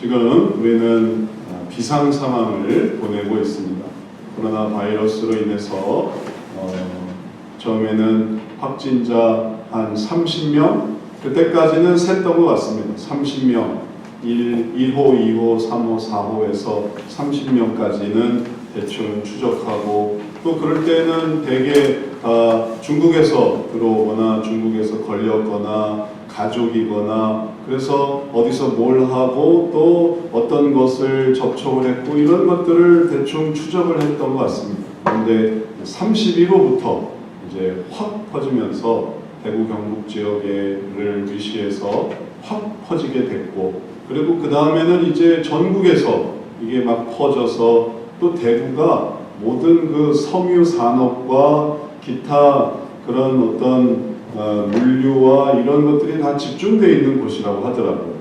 지금 우리는 비상 상황을 보내고 있습니다. 코로나 바이러스로 인해서 처음에는 확진자 한 30명, 그때까지는 셌던 것 같습니다. 30명, 1호, 2호, 3호, 4호에서 30명까지는 대충 추적하고, 또 그럴 때는 대개 중국에서 들어오거나 중국에서 걸렸거나 가족이거나, 그래서 어디서 뭘 하고 또 어떤 것을 접촉을 했고, 이런 것들을 대충 추적을 했던 것 같습니다. 그런데 31호부터 이제 확 퍼지면서 대구 경북 지역을 위시해서 확 퍼지게 됐고, 그리고 그 다음에는 이제 전국에서 이게 막 퍼져서 또 대구가 모든 그 섬유 산업과 기타 그런 어떤 물류와 이런 것들이 다 집중되어 있는 곳이라고 하더라고요.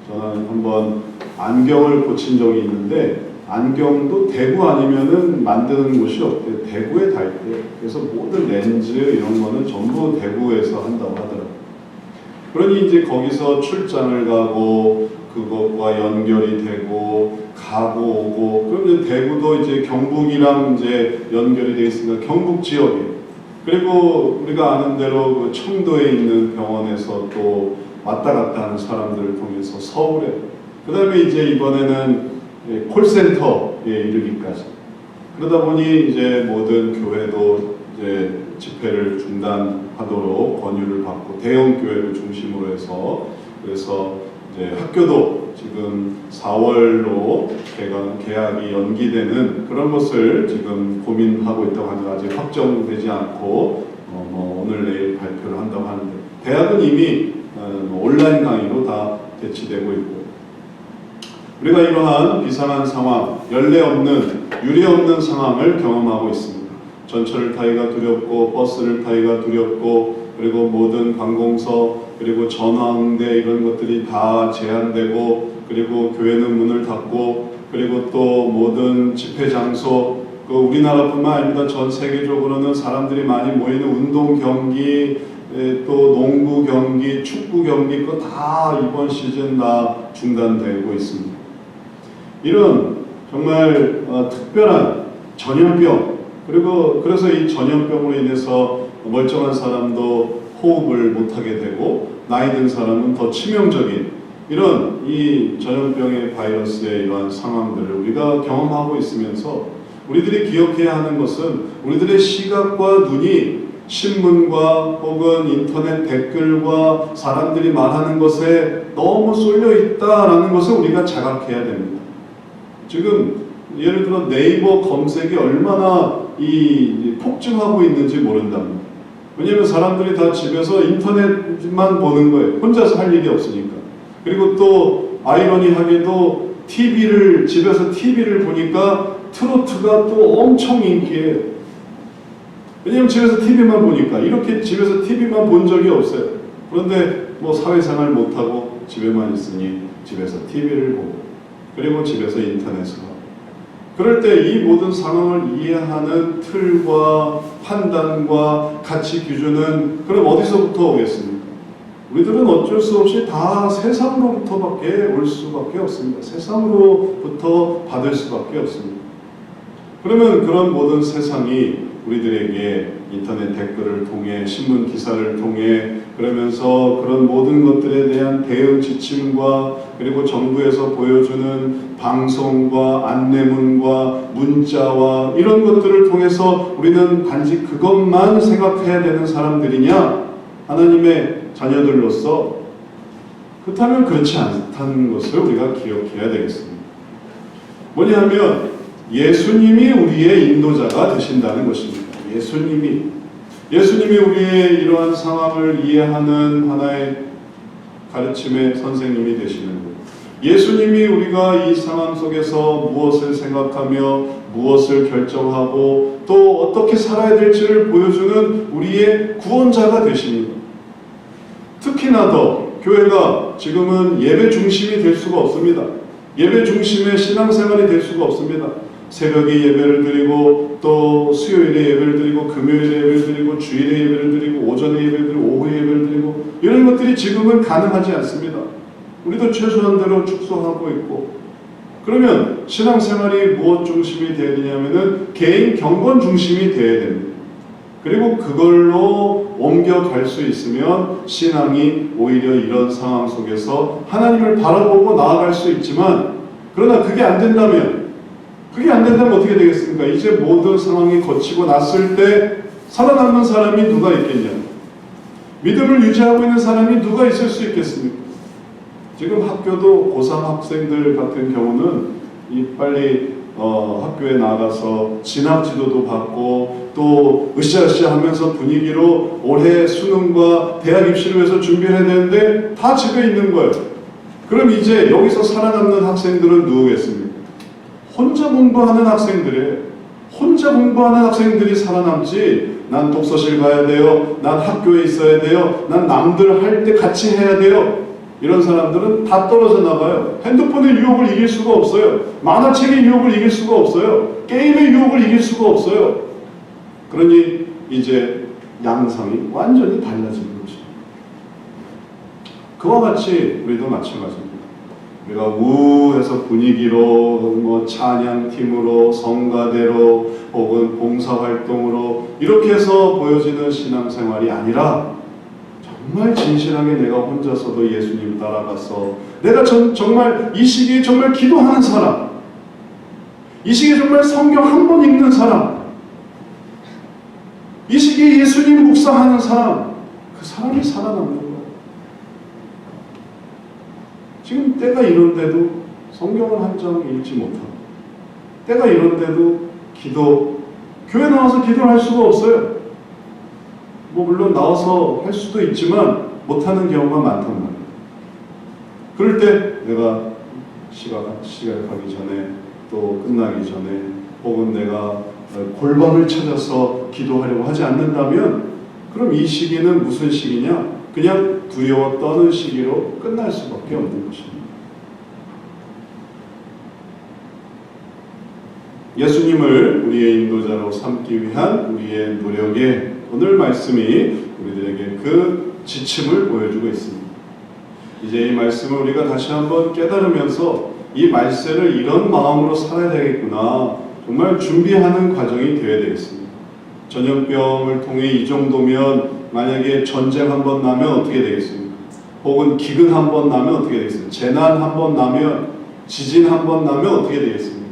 저는 한번 안경을 고친 적이 있는데, 안경도 대구 아니면은 만드는 곳이 없대요. 대구에 다 있대요. 그래서 모든 렌즈 이런 거는 전부 대구에서 한다고 하더라고요. 그러니 이제 거기서 출장을 가고 그것과 연결이 되고 가고 오고, 그럼 이제 대구도 이제 경북이랑 이제 연결이 되어 있으니까 경북 지역이에요. 그리고 우리가 아는 대로 그 청도에 있는 병원에서 또 왔다 갔다 하는 사람들을 통해서 서울에, 그 다음에 이제 이번에는 콜센터에 이르기까지. 그러다 보니 이제 모든 교회도 이제 집회를 중단하도록 권유를 받고, 대형 교회를 중심으로 해서, 그래서 이제 학교도 지금 4월로 개학이 연기되는 그런 것을 지금 고민하고 있다고 하는데, 아직 확정되지 않고 오늘 내일 발표를 한다고 하는데, 대학은 이미 온라인 강의로 다 대치되고 있고, 우리가 이러한 비상한 상황, 연례 없는, 유례 없는 상황을 경험하고 있습니다. 전철을 타기가 두렵고, 버스를 타기가 두렵고, 그리고 모든 관공서, 그리고 전화응대 이런 것들이 다 제한되고, 그리고 교회는 문을 닫고, 그리고 또 모든 집회 장소, 그 우리나라뿐만 아닙니다. 전 세계적으로는 사람들이 많이 모이는 운동 경기, 또 농구 경기, 축구 경기, 그거 다 이번 시즌 다 중단되고 있습니다. 이런 정말 특별한 전염병, 그리고 그래서 이 전염병으로 인해서 멀쩡한 사람도 호흡을 못하게 되고, 나이 든 사람은 더 치명적인 이런 이 전염병의 바이러스의 이러한 상황들을 우리가 경험하고 있으면서, 우리들이 기억해야 하는 것은 우리들의 시각과 눈이 신문과 혹은 인터넷 댓글과 사람들이 말하는 것에 너무 쏠려 있다라는 것을 우리가 자각해야 됩니다. 지금 예를 들어 네이버 검색이 얼마나 폭증하고 있는지 모른답니다. 왜냐하면 사람들이 다 집에서 인터넷만 보는 거예요. 혼자서 할 일이 없으니까. 그리고 또 아이러니하게도 집에서 TV를 보니까 트로트가 또 엄청 인기예요. 왜냐하면 집에서 TV만 보니까. 이렇게 집에서 TV만 본 적이 없어요. 그런데 뭐 사회생활 못하고 집에만 있으니 집에서 TV를 보고, 그리고 집에서 인터넷을 하고. 그럴 때 이 모든 상황을 이해하는 틀과 판단과 가치 기준은 그럼 어디서부터 오겠습니까? 우리들은 어쩔 수 없이 다 세상으로부터밖에 올 수밖에 없습니다. 세상으로부터 받을 수밖에 없습니다. 그러면 그런 모든 세상이 우리들에게 인터넷 댓글을 통해, 신문 기사를 통해, 그러면서 그런 모든 것들에 대한 대응 지침과, 그리고 정부에서 보여주는 방송과 안내문과 문자와 이런 것들을 통해서 우리는 단지 그것만 생각해야 되는 사람들이냐? 하나님의 자녀들로서. 그렇다면 그렇지 않다는 것을 우리가 기억해야 되겠습니다. 뭐냐 하면 예수님이 우리의 인도자가 되신다는 것입니다. 예수님이 우리의 이러한 상황을 이해하는 하나의 가르침의 선생님이 되시는 거예요. 예수님이 우리가 이 상황 속에서 무엇을 생각하며 무엇을 결정하고 또 어떻게 살아야 될지를 보여주는 우리의 구원자가 되십니다. 특히나 더 교회가 지금은 예배 중심이 될 수가 없습니다. 예배 중심의 신앙생활이 될 수가 없습니다. 새벽에 예배를 드리고 또 수요일에 예배를 드리고 금요일에 예배를 드리고 주일에 예배를 드리고 오전에 예배를 드리고 오후에 예배를 드리고 이런 것들이 지금은 가능하지 않습니다. 우리도 최소한대로 축소하고 있고, 그러면 신앙생활이 무엇 중심이 되야 되냐면은 개인 경건 중심이 되어야 됩니다. 그리고 그걸로 옮겨갈 수 있으면 신앙이 오히려 이런 상황 속에서 하나님을 바라보고 나아갈 수 있지만, 그러나 그게 안 된다면 어떻게 되겠습니까? 이제 모든 상황이 거치고 났을 때 살아남는 사람이 누가 있겠냐? 믿음을 유지하고 있는 사람이 누가 있을 수 있겠습니까? 지금 학교도 고3 학생들 같은 경우는 빨리 학교에 나가서 진학 지도도 받고 또 으쌰으쌰 하면서 분위기로 올해 수능과 대학 입시를 위해서 준비를 해야 되는데 다 집에 있는 거예요. 그럼 이제 여기서 살아남는 학생들은 누구겠습니까? 혼자 공부하는 학생들이에요. 혼자 공부하는 학생들이 살아남지, 난 독서실 가야 돼요, 난 학교에 있어야 돼요, 난 남들 할 때 같이 해야 돼요, 이런 사람들은 다 떨어져 나가요. 핸드폰의 유혹을 이길 수가 없어요. 만화책의 유혹을 이길 수가 없어요. 게임의 유혹을 이길 수가 없어요. 그러니 이제 양상이 완전히 달라지는 거죠. 그와 같이 우리도 마찬가지입니다. 우리가 우해서 분위기로 찬양팀으로 성가대로 혹은 봉사활동으로 이렇게 해서 보여지는 신앙생활이 아니라 정말 진실하게 내가 혼자서도 예수님 따라가서 내가 정말 이 시기에 정말 기도하는 사람, 이 시기에 정말 성경 한 번 읽는 사람, 이 시기에 예수님 묵상하는 사람, 그 사람이 살아남는 거예요. 지금 때가 이런데도 성경을 한 장 읽지 못하고, 때가 이런데도 교회 나와서 기도를 할 수가 없어요. 물론 나와서 할 수도 있지만 못하는 경우가 많단 말이에요. 그럴 때 내가 시작하기 전에 또 끝나기 전에 혹은 내가 골방을 찾아서 기도하려고 하지 않는다면 그럼 이 시기는 무슨 시기냐? 그냥 두려워 떠는 시기로 끝날 수밖에 없는 것입니다. 예수님을 우리의 인도자로 삼기 위한 우리의 노력에 오늘 말씀이 우리들에게 그 지침을 보여주고 있습니다. 이제 이 말씀을 우리가 다시 한번 깨달으면서 이 말씀을 이런 마음으로 살아야 되겠구나, 정말 준비하는 과정이 되어야 되겠습니다. 전염병을 통해 이 정도면 만약에 전쟁 한번 나면 어떻게 되겠습니까? 혹은 기근 한번 나면 어떻게 되겠습니까? 재난 한번 나면, 지진 한번 나면 어떻게 되겠습니까?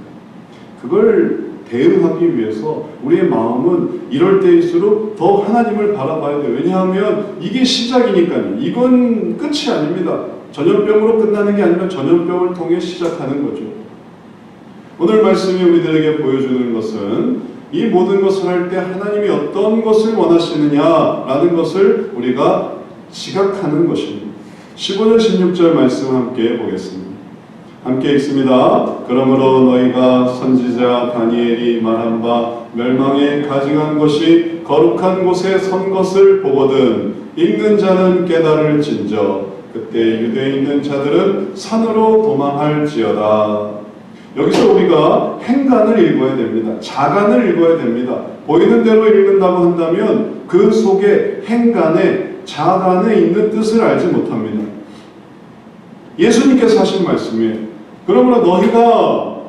그걸 대응하기 위해서 우리의 마음은 이럴 때일수록 더 하나님을 바라봐야 돼요. 왜냐하면 이게 시작이니까요. 이건 끝이 아닙니다. 전염병으로 끝나는 게 아니라 전염병을 통해 시작하는 거죠. 오늘 말씀이 우리들에게 보여주는 것은 이 모든 것을 할 때 하나님이 어떤 것을 원하시느냐라는 것을 우리가 지각하는 것입니다. 15절 16절 말씀 함께 보겠습니다. 함께 읽습니다. 그러므로 너희가 선지자 다니엘이 말한 바 멸망에 가증한 것이 거룩한 곳에 선 것을 보거든 읽는 자는 깨달을진저 그때 유대에 있는 자들은 산으로 도망할지어다. 여기서 우리가 행간을 읽어야 됩니다. 자간을 읽어야 됩니다. 보이는 대로 읽는다고 한다면 그 속에 행간에 자간에 있는 뜻을 알지 못합니다. 예수님께서 하신 말씀이에요. 그러므로 너희가,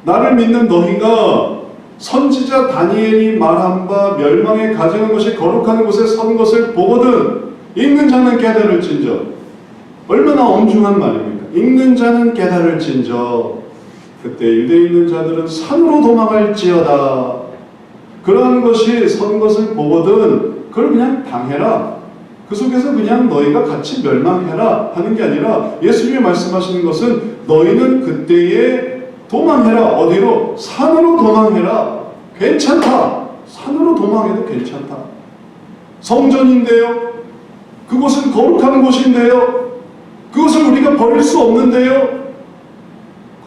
나를 믿는 너희가 선지자 다니엘이 말한 바 멸망에 가증한 것이 거룩한 곳에 선 것을 보거든 읽는 자는 깨달을진저. 얼마나 엄중한 말입니까? 읽는 자는 깨달을진저 그때 유대에 있는 자들은 산으로 도망할지어다. 그러한 것이 선 것을 보거든 그걸 그냥 당해라. 그 속에서 그냥 너희가 같이 멸망해라 하는 게 아니라 예수님이 말씀하시는 것은 너희는 그때에 도망해라. 어디로? 산으로 도망해라. 괜찮다. 산으로 도망해도 괜찮다. 성전인데요. 그곳은 거룩한 곳인데요. 그것을 우리가 버릴 수 없는데요.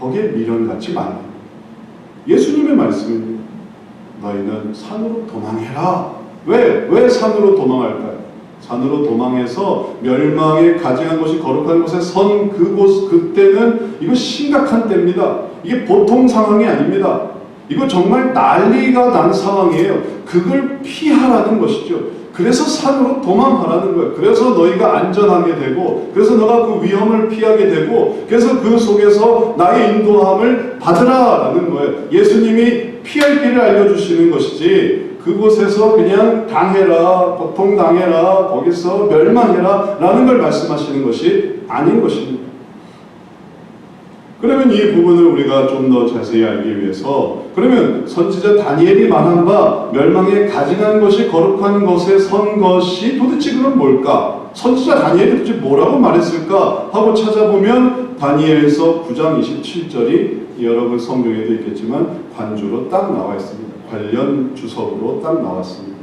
거기에 미련 갖지 말라. 예수님의 말씀입니다. 너희는 산으로 도망해라. 왜 산으로 도망할까요? 산으로 도망해서 멸망에 가증한 것이 거룩한 곳에 선 그곳, 그때는 이거 심각한 때입니다. 이게 보통 상황이 아닙니다. 이거 정말 난리가 난 상황이에요. 그걸 피하라는 것이죠. 그래서 산으로 도망하라는 거예요. 그래서 너희가 안전하게 되고, 그래서 너가 그 위험을 피하게 되고, 그래서 그 속에서 나의 인도함을 받으라라는 거예요. 예수님이 피할 길을 알려주시는 것이지, 그곳에서 그냥 당해라, 고통당해라, 거기서 멸망해라 라는 걸 말씀하시는 것이 아닌 것입니다. 그러면 이 부분을 우리가 좀 더 자세히 알기 위해서, 그러면 선지자 다니엘이 말한 바 멸망에 가증한 것이 거룩한 것에 선 것이 도대체 그럼 뭘까? 선지자 다니엘이 도대체 뭐라고 말했을까? 하고 찾아보면 다니엘서 9장 27절이 여러분 성경에도 있겠지만 관주로 딱 나와 있습니다. 관련 주석으로 딱 나왔습니다.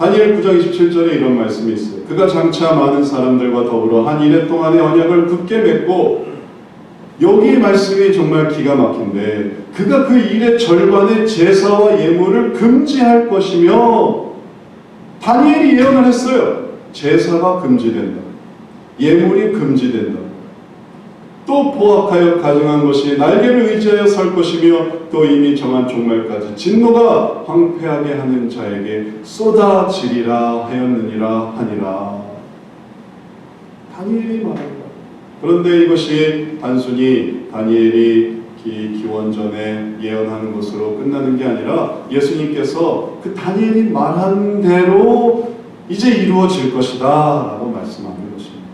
다니엘 9장 27절에 이런 말씀이 있어요. 그가 장차 많은 사람들과 더불어 한 이래 동안의 언약을 굳게 맺고, 여기 말씀이 정말 기가 막힌데, 그가 그 일의 절반의 제사와 예물을 금지할 것이며, 다니엘이 예언을 했어요. 제사가 금지된다. 예물이 금지된다. 또 포악하여 가증한 것이 날개를 의지하여 설 것이며, 또 이미 정한 종말까지 진노가 황폐하게 하는 자에게 쏟아지리라 하였느니라 하니라. 다니엘이 말합니다. 그런데 이것이 단순히 다니엘이 기원전에 예언하는 것으로 끝나는 게 아니라 예수님께서 그 다니엘이 말한 대로 이제 이루어질 것이다 라고 말씀하는 것입니다.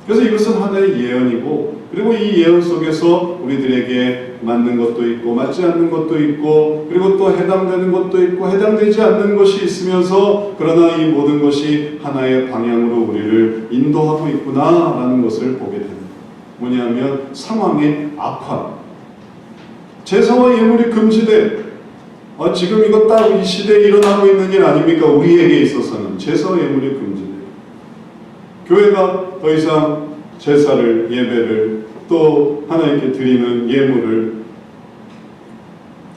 그래서 이것은 하나의 예언이고, 그리고 이 예언 속에서 우리들에게 맞는 것도 있고 맞지 않는 것도 있고, 그리고 또 해당되는 것도 있고 해당되지 않는 것이 있으면서, 그러나 이 모든 것이 하나의 방향으로 우리를 인도하고 있구나라는 것을 보게 됩니다. 뭐냐면 상황의 악화, 제사와 예물이 금지돼, 지금 이거 딱 이 시대에 일어나고 있는 일 아닙니까? 우리에게 있어서는 제사와 예물이 금지돼. 교회가 더 이상 제사를, 예배를, 또 하나님께 드리는 예물을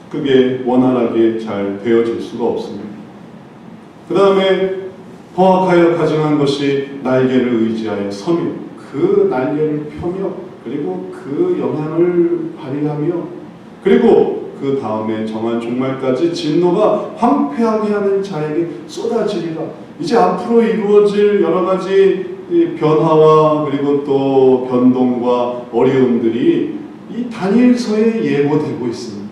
그게 원활하게 잘 되어질 수가 없습니다. 그 다음에 포악하여 가증한 것이 날개를 의지하여 서며, 그 날개를 펴며, 그리고 그 영향을 발휘하며, 그리고 그 다음에 정한 종말까지 진노가 황폐하게 하는 자에게 쏟아지리라. 이제 앞으로 이루어질 여러 가지 변화와 그리고 또 변동과 어려움들이 이 다니엘서에 예고되고 있습니다.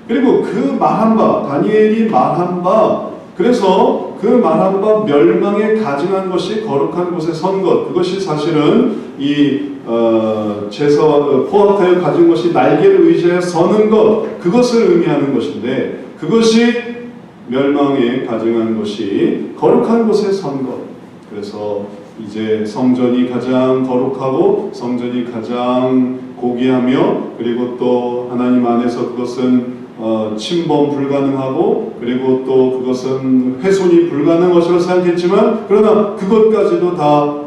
그리고 그 말한 바, 다니엘이 말한 바, 그래서 그 말한 바 멸망에 가증한 것이 거룩한 곳에 선 것, 그것이 사실은 이 제사와 포악하여 가진 것이 날개를 의지하여 서는 것, 그것을 의미하는 것인데, 그것이 멸망에 가증한 것이 거룩한 곳에 선 것. 그래서 이제 성전이 가장 거룩하고 성전이 가장 고귀하며, 그리고 또 하나님 안에서 그것은 침범 불가능하고, 그리고 또 그것은 훼손이 불가능한 것으로 생각했지만, 그러나 그것까지도 다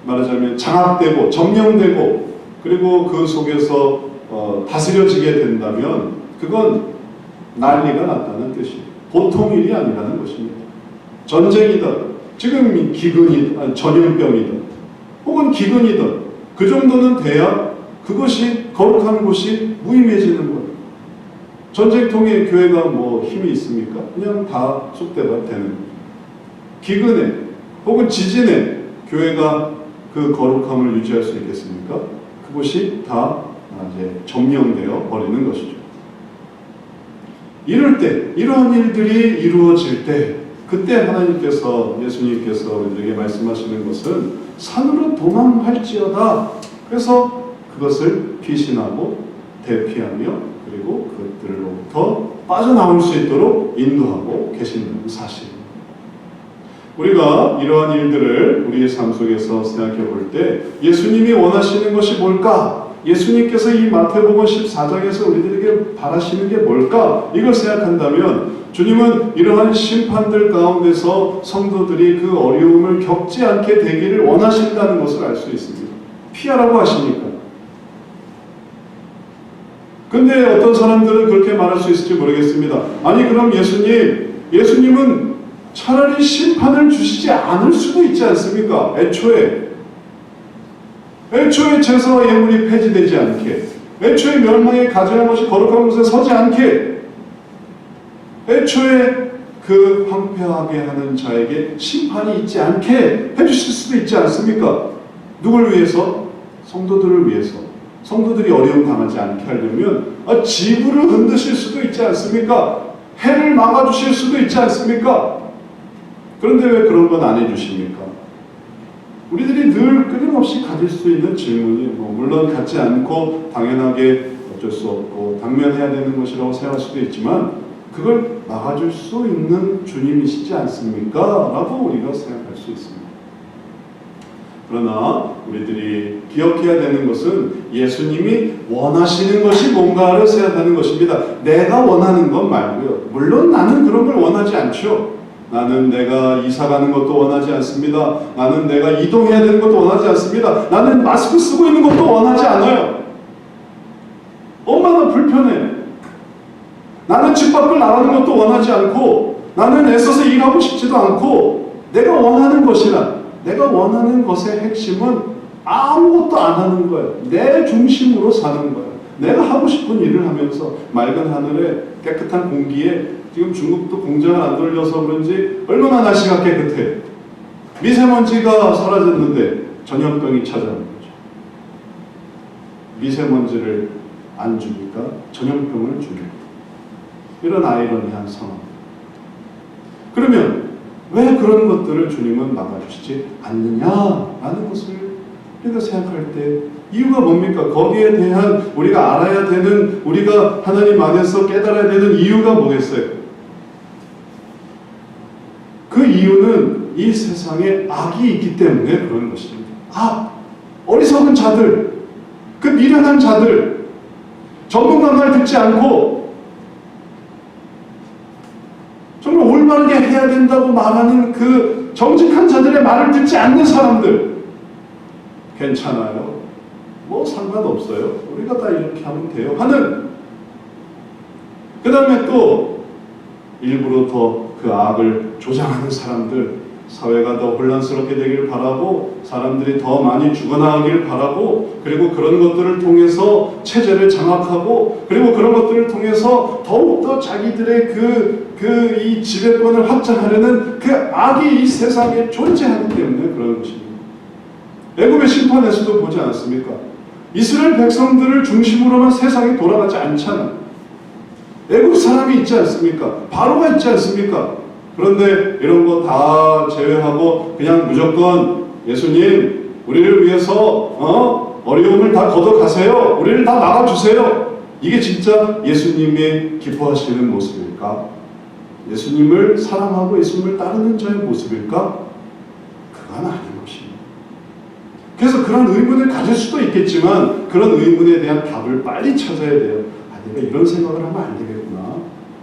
말하자면 장악되고 점령되고, 그리고 그 속에서 다스려지게 된다면 그건 난리가 났다는 뜻이에요. 보통 일이 아니라는 것입니다. 전쟁이든, 지금 기근이든, 전염병이든, 혹은 기근이든, 그 정도는 돼야 그것이 거룩한 곳이 무의미해지는 거예요. 전쟁통에 교회가 뭐 힘이 있습니까? 그냥 다 쑥대밭 되는 거예요. 기근에 혹은 지진에 교회가 그 거룩함을 유지할 수 있겠습니까? 그것이 다 이제 점령되어 버리는 것이죠. 이럴 때, 이러한 일들이 이루어질 때, 그때 하나님께서, 예수님께서 우리들에게 말씀하시는 것은 산으로 도망할지어다. 그래서 그것을 피신하고 대피하며, 그리고 그것들로부터 빠져나올 수 있도록 인도하고 계신다는 사실입니다. 우리가 이러한 일들을 우리의 삶 속에서 생각해 볼 때 예수님이 원하시는 것이 뭘까? 예수님께서 이 마태복음 14장에서 우리들에게 바라시는 게 뭘까? 이걸 생각한다면 주님은 이러한 심판들 가운데서 성도들이 그 어려움을 겪지 않게 되기를 원하신다는 것을 알 수 있습니다. 피하라고 하시니까. 근데 어떤 사람들은 그렇게 말할 수 있을지 모르겠습니다. 아니 그럼 예수님은 차라리 심판을 주시지 않을 수도 있지 않습니까? 애초에 제사와 예물이 폐지되지 않게, 애초에 멸망에 가증한 것이 거룩한 곳에 서지 않게, 애초에 그 황폐하게 하는 자에게 심판이 있지 않게 해주실 수도 있지 않습니까? 누굴 위해서? 성도들을 위해서. 성도들이 어려움 당하지 않게 하려면 지구를 흔드실 수도 있지 않습니까? 해를 막아주실 수도 있지 않습니까? 그런데 왜 그런 건 안 해주십니까? 우리들이 늘 끊임없이 가질 수 있는 질문이 물론 갖지 않고 당연하게 어쩔 수 없고 당면해야 되는 것이라고 생각할 수도 있지만 그걸 막아줄 수 있는 주님이시지 않습니까? 라고 우리가 생각할 수 있습니다. 그러나 우리들이 기억해야 되는 것은 예수님이 원하시는 것이 뭔가를 생각하는 것입니다. 내가 원하는 건 말고요. 물론 나는 그런 걸 원하지 않죠. 나는 내가 이사 가는 것도 원하지 않습니다. 나는 내가 이동해야 되는 것도 원하지 않습니다. 나는 마스크 쓰고 있는 것도 원하지 않아요. 얼마나 불편해. 나는 집 밖을 나가는 것도 원하지 않고 나는 애써서 일하고 싶지도 않고 내가 원하는 것이란 내가 원하는 것의 핵심은 아무것도 안 하는 거예요. 내 중심으로 사는 거예요. 내가 하고 싶은 일을 하면서 맑은 하늘에 깨끗한 공기에 지금 중국도 공장을 안 돌려서 그런지 얼마나 날씨가 깨끗해. 미세먼지가 사라졌는데 전염병이 찾아오는 거죠. 미세먼지를 안 주니까 전염병을 주는 이런 아이러니한 상황. 그러면 왜 그런 것들을 주님은 막아주시지 않느냐라는 것을 우리가 생각할 때 이유가 뭡니까? 거기에 대한 우리가 알아야 되는 우리가 하나님 안에서 깨달아야 되는 이유가 뭐겠어요? 그 이유는 이 세상에 악이 있기 때문에 그런 것입니다. 어리석은 자들, 그 미련한 자들, 전문가 말 듣지 않고 정말 올바르게 해야 된다고 말하는 그 정직한 자들의 말을 듣지 않는 사람들. 괜찮아요. 뭐 상관없어요. 우리가 다 이렇게 하면 돼요. 하는. 그 다음에 또 일부러 더 그 악을 조장하는 사람들. 사회가 더 혼란스럽게 되기를 바라고 사람들이 더 많이 죽어나가기를 바라고 그리고 그런 것들을 통해서 체제를 장악하고 그리고 그런 것들을 통해서 더욱더 자기들의 이 지배권을 확장하려는 그 악이 이 세상에 존재하기 때문에 그런 것입니다. 애굽의 심판에서도 보지 않습니까? 이스라엘 백성들을 중심으로만 세상이 돌아가지 않잖아. 애국 사람이 있지 않습니까? 바로가 있지 않습니까? 그런데 이런 거 다 제외하고 그냥 무조건 예수님 우리를 위해서 어려움을 다 걷어가세요. 우리를 다 막아주세요. 이게 진짜 예수님의 기뻐하시는 모습일까? 예수님을 사랑하고 예수님을 따르는 자의 모습일까? 그건 아닌 것입니다. 그래서 그런 의문을 가질 수도 있겠지만 그런 의문에 대한 답을 빨리 찾아야 돼요. 내가 이런 생각을 하면 안 되겠구나.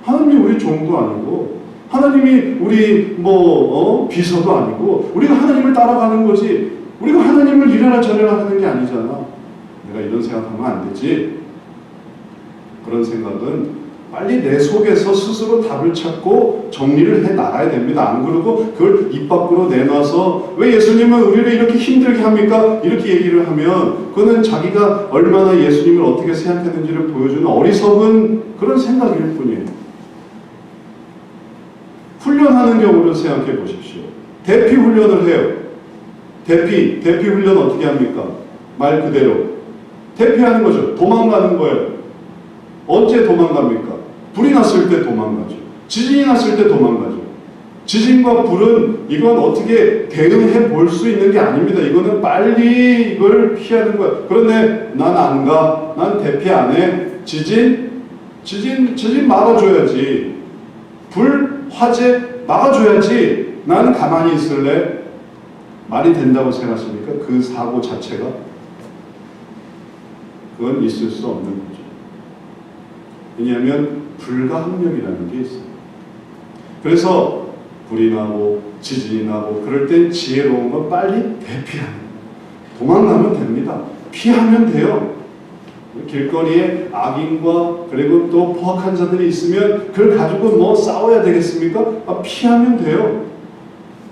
하나님이 우리 종도 아니고 하나님이 우리 비서도 아니고 우리가 하나님을 따라가는 거지 우리가 하나님을 이래라 저래라 하는 게 아니잖아. 내가 이런 생각하면 안 되지. 그런 생각은 빨리 내 속에서 스스로 답을 찾고 정리를 해 나가야 됩니다. 안 그러고 그걸 입 밖으로 내놔서 왜 예수님은 우리를 이렇게 힘들게 합니까? 이렇게 얘기를 하면 그거는 자기가 얼마나 예수님을 어떻게 생각했는지를 보여주는 어리석은 그런 생각일 뿐이에요. 훈련하는 경우를 생각해 보십시오. 대피 훈련을 해요. 대피 훈련 어떻게 합니까? 말 그대로 대피하는 거죠. 도망가는 거예요. 언제 도망갑니까? 불이 났을 때 도망가죠. 지진이 났을 때 도망가죠. 지진과 불은 이건 어떻게 대응해 볼 수 있는 게 아닙니다. 이거는 빨리 이걸 피하는 거예요. 그런데 난 안 가. 난 대피 안 해. 지진 막아줘야지. 불, 화재 막아줘야지. 나는 가만히 있을래. 말이 된다고 생각하십니까? 그 사고 자체가? 그건 있을 수 없는 거죠. 왜냐하면 불가항력이라는 게 있어요. 그래서 불이 나고 지진이 나고 그럴 땐 지혜로운 건 빨리 대피하는 거예요. 도망가면 됩니다. 피하면 돼요. 길거리에 악인과 그리고 또 포악한 자들이 있으면 그걸 가지고 싸워야 되겠습니까? 피하면 돼요.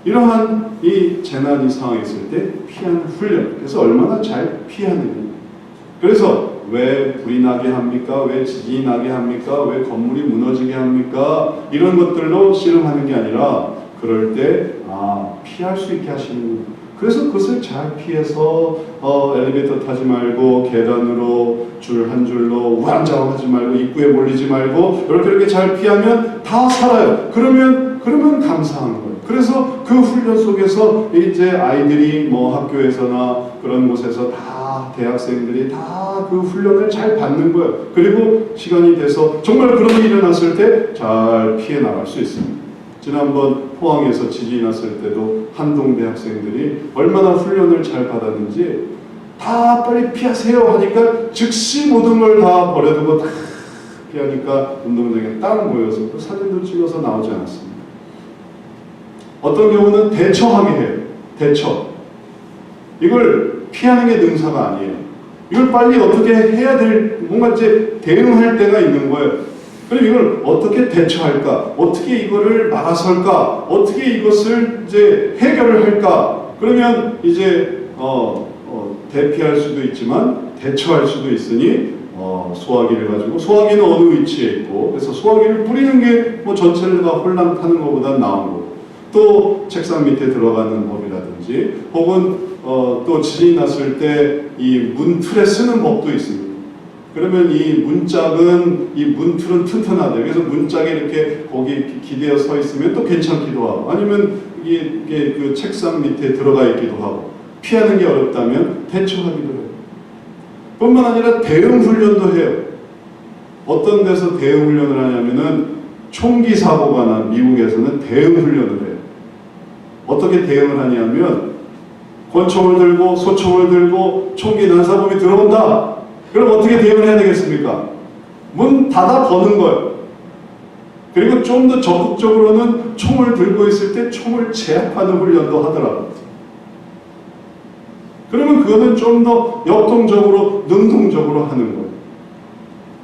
이러한 이 재난이 상황이 있을 때 피하는 훈련. 그래서 얼마나 잘 피하느냐. 그래서 왜 불이 나게 합니까? 왜 지진이 나게 합니까? 왜 건물이 무너지게 합니까? 이런 것들로 씨름하는 게 아니라 그럴 때 피할 수 있게 하시는 거예요. 그래서 그것을 잘 피해서 엘리베이터 타지 말고 계단으로 줄 한 줄로 우왕좌왕하지 말고 입구에 몰리지 말고 이렇게 잘 피하면 다 살아요. 그러면 감사한 거예요. 그래서 그 훈련 속에서 이제 아이들이 뭐 학교에서나 그런 곳에서 다 대학생들이 다 그 훈련을 잘 받는 거예요. 그리고 시간이 돼서 정말 그런 일이 일어났을 때 잘 피해 나갈 수 있습니다. 지난번 포항에서 지진이 났을 때도 한동 대학생들이 얼마나 훈련을 잘 받았는지 다 빨리 피하세요 하니까 즉시 모든 걸 다 버려두고 다 피하니까 운동장에 딱 모여서 그 사진도 찍어서 나오지 않았습니다. 어떤 경우는 대처하게 해요. 대처. 이걸 피하는 게 능사가 아니에요. 이걸 빨리 어떻게 해야 뭔가 이제 대응할 때가 있는 거예요. 그럼 이걸 어떻게 대처할까? 어떻게 이거를 막아설까? 어떻게 이것을 이제 해결을 할까? 그러면 이제 대피할 수도 있지만 대처할 수도 있으니 소화기를 가지고 소화기는 어느 위치에 있고 그래서 소화기를 뿌리는 게 뭐 전체를 다 홀랑 타는 것보다 나은 거고 또 책상 밑에 들어가는 법이라든지 혹은 또 지진이 났을 때 이 문틀에 쓰는 법도 있습니다. 그러면 이 문짝은 이 문틀은 튼튼하대. 그래서 문짝에 이렇게 거기 기대어 서 있으면 또 괜찮기도 하고 아니면 이게 그 책상 밑에 들어가 있기도 하고 피하는 게 어렵다면 대처하기도 해요. 뿐만 아니라 대응 훈련도 해요. 어떤 데서 대응 훈련을 하냐면은 총기 사고가 난 미국에서는 대응 훈련을 해요. 어떻게 대응을 하냐면 권총을 들고 소총을 들고 총기 난사범이 들어온다. 그럼 어떻게 대응을 해야 되겠습니까? 문 닫아 버는 거예요. 그리고 좀 더 적극적으로는 총을 들고 있을 때 총을 제압하는 훈련도 하더라고요. 그러면 그거는 좀 더 역동적으로 능동적으로 하는 거예요.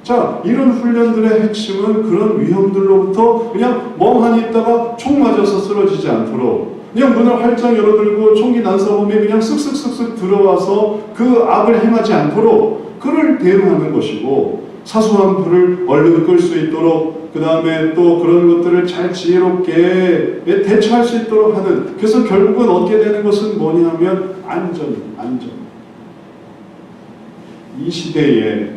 자, 이런 훈련들의 핵심은 그런 위험들로부터 그냥 멍하니 있다가 총 맞아서 쓰러지지 않도록 그냥 문을 활짝 열어들고 총기 난사범이 그냥 쓱쓱쓱쓱 들어와서 그 악을 행하지 않도록 그를 대응하는 것이고 사소한 불을 얼른 끌 수 있도록 그 다음에 또 그런 것들을 잘 지혜롭게 대처할 수 있도록 하는 그래서 결국은 얻게 되는 것은 뭐냐면 안전. 이 시대에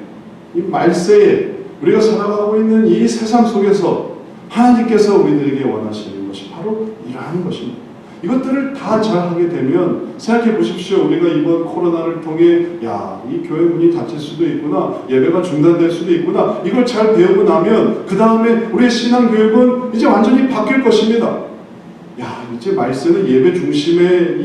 이 말세에 우리가 살아가고 있는 이 세상 속에서 하나님께서 우리들에게 원하시는 것이 바로 이러한 것입니다. 이것들을 다 잘하게 되면 생각해 보십시오. 우리가 이번 코로나를 통해 이 교회 문이 닫힐 수도 있구나. 예배가 중단될 수도 있구나. 이걸 잘 배우고 나면 그 다음에 우리의 신앙교육은 이제 완전히 바뀔 것입니다. 이제 말씀은 예배 중심에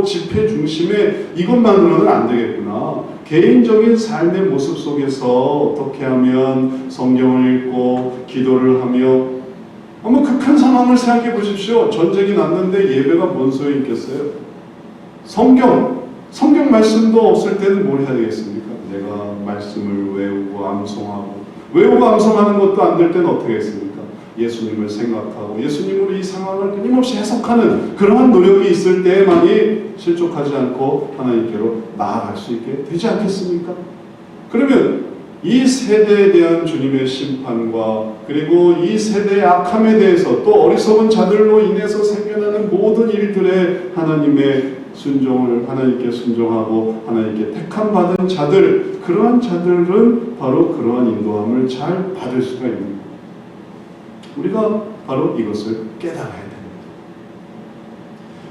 집회 중심에 이것만으로는 안 되겠구나. 개인적인 삶의 모습 속에서 어떻게 하면 성경을 읽고 기도를 하며 한번 극한 상황을 생각해 보십시오. 전쟁이 났는데 예배가 뭔 소용이 있겠어요? 성경 말씀도 없을 때는 뭘 해야 되겠습니까? 내가 말씀을 외우고 암송하는 것도 안 될 때는 어떻게 했습니까? 예수님을 생각하고 예수님으로 이 상황을 끊임없이 해석하는 그러한 노력이 있을 때만이 실족하지 않고 하나님께로 나아갈 수 있게 되지 않겠습니까? 그러면 이 세대에 대한 주님의 심판과 그리고 이 세대의 악함에 대해서 또 어리석은 자들로 인해서 생겨나는 모든 일들에 하나님의 순종을 하나님께 순종하고 하나님께 택함 받은 자들 그러한 자들은 바로 그러한 인도함을 잘 받을 수가 있는 거예요. 우리가 바로 이것을 깨달아야 됩니다.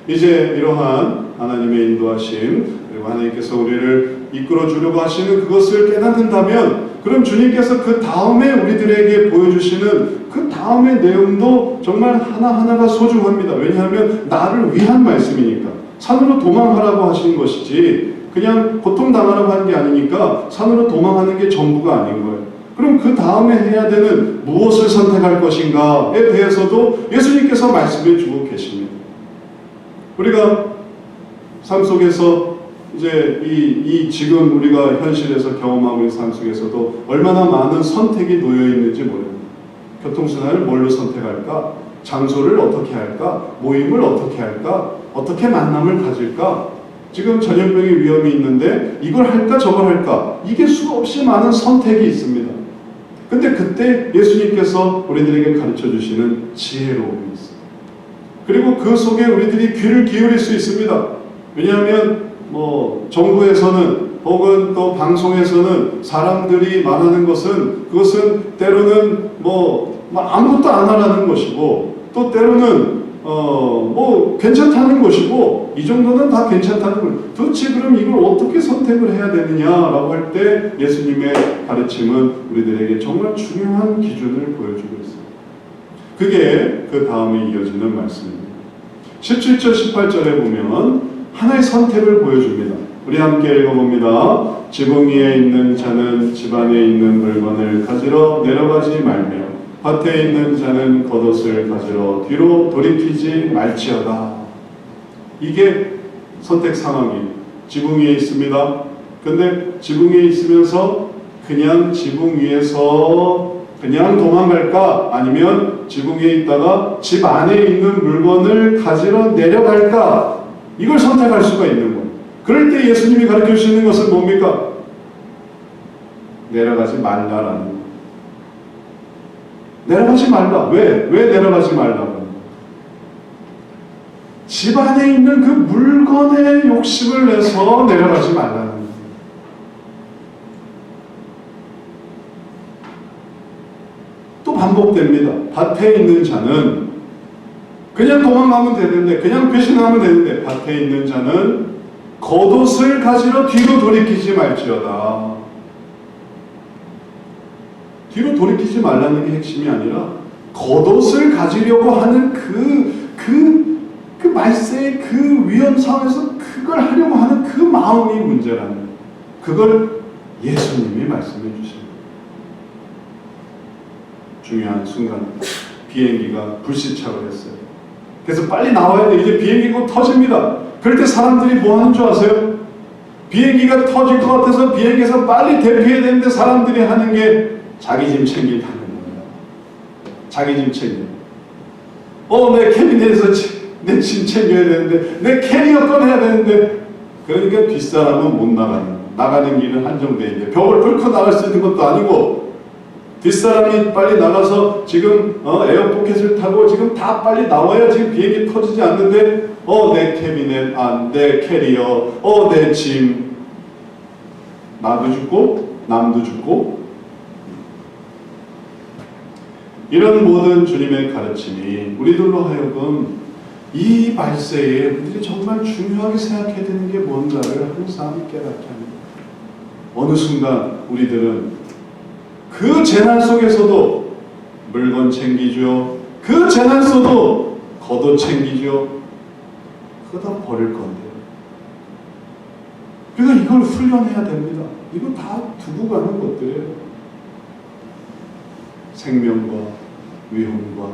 이제 이러한 하나님의 인도하심 그리고 하나님께서 우리를 이끌어 주려고 하시는 그것을 깨닫는다면 그럼 주님께서 그 다음에 우리들에게 보여주시는 그 다음의 내용도 정말 하나하나가 소중합니다. 왜냐하면 나를 위한 말씀이니까 산으로 도망하라고 하시는 것이지 그냥 고통당하라고 하는 게 아니니까 산으로 도망하는 게 전부가 아닌 거예요. 그럼 그 다음에 해야 되는 무엇을 선택할 것인가에 대해서도 예수님께서 말씀해 주고 계십니다. 우리가 삶 속에서 이제 이 지금 우리가 현실에서 경험하고 있는 삶 속에서도 얼마나 많은 선택이 놓여 있는지 모릅니다. 교통수단을 뭘로 선택할까? 장소를 어떻게 할까? 모임을 어떻게 할까? 어떻게 만남을 가질까? 지금 전염병의 위험이 있는데 이걸 할까 저걸 할까, 이게 수없이 많은 선택이 있습니다. 근데 그때 예수님께서 우리들에게 가르쳐 주시는 지혜로움이 있어요. 그리고 그 속에 우리들이 귀를 기울일 수 있습니다. 왜냐하면 정부에서는 혹은 또 방송에서는 사람들이 말하는 것은, 그것은 때로는 아무것도 안 하라는 것이고, 또 때로는 괜찮다는 것이고, 이 정도는 다 괜찮다는 것. 도대체 그럼 이걸 어떻게 선택을 해야 되느냐라고 할 때 예수님의 가르침은 우리들에게 정말 중요한 기준을 보여주고 있습니다. 그게 그 다음에 이어지는 말씀입니다. 17절 18절에 보면 하나의 선택을 보여줍니다. 우리 함께 읽어봅니다. 지붕 위에 있는 자는 집 안에 있는 물건을 가지러 내려가지 말며 밭에 있는 자는 겉옷을 가지러 뒤로 돌이키지 말지어다. 이게 선택 상황이에요. 지붕 위에 있습니다. 근데 지붕 위에 있으면서 그냥 지붕 위에서 그냥 도망갈까? 아니면 지붕 위에 있다가 집 안에 있는 물건을 가지러 내려갈까? 이걸 선택할 수가 있는 거예요. 그럴 때 예수님이 가르쳐 주시는 것은 뭡니까? 내려가지 말라라는 거예요. 내려가지 말라. 왜 내려가지 말라고? 집 안에 있는 그 물건에 욕심을 내서 내려가지 말라는 거예요. 또 반복됩니다. 밭에 있는 자는 그냥 도망가면 되는데, 그냥 배신하면 되는데, 밭에 있는 자는 겉옷을 가지러 뒤로 돌이키지 말지어다. 뒤로 돌이키지 말라는 게 핵심이 아니라 겉옷을 가지려고 하는 그 말세의 그 위험 상황에서 그걸 하려고 하는 그 마음이 문제라는 거예요. 그걸 예수님이 말씀해 주십니다. 중요한 순간 비행기가 불시착을 했어요. 그래서 빨리 나와야 돼. 이제 비행기가 터집니다. 그럴 때 사람들이 뭐 하는 줄 아세요? 비행기가 터질 것 같아서 비행기에서 빨리 대피해야 되는데 사람들이 하는 게 자기 짐 챙긴다는 거예요. 자기 짐 챙겨. 내 캐비넷에서 내 짐 챙겨야 되는데, 내 캐리어 꺼내야 되는데, 그러니까 뒷사람은 못 나가는 길은 한정되어 있는데, 벽을 뚫고 나갈 수 있는 것도 아니고, 뒷사람이 빨리 나가서 지금 에어포켓을 타고 지금 다 빨리 나와야 지금 비행기 터지지 않는데, 내 캐비넷, 내 캐리어, 내 짐, 나도 죽고 남도 죽고. 이런 모든 주님의 가르침이 우리들로 하여금 이 말세에 우리들이 정말 중요하게 생각해야 되는 게 뭔가를 항상 깨닫게 합니다. 어느 순간 우리들은 그 재난 속에서도 물건 챙기죠. 그 재난 속도 겉옷 챙기죠. 그거 다 버릴 건데요. 그러니까 이걸 훈련해야 됩니다. 이거 다 두고 가는 것들이에요. 생명과 위험과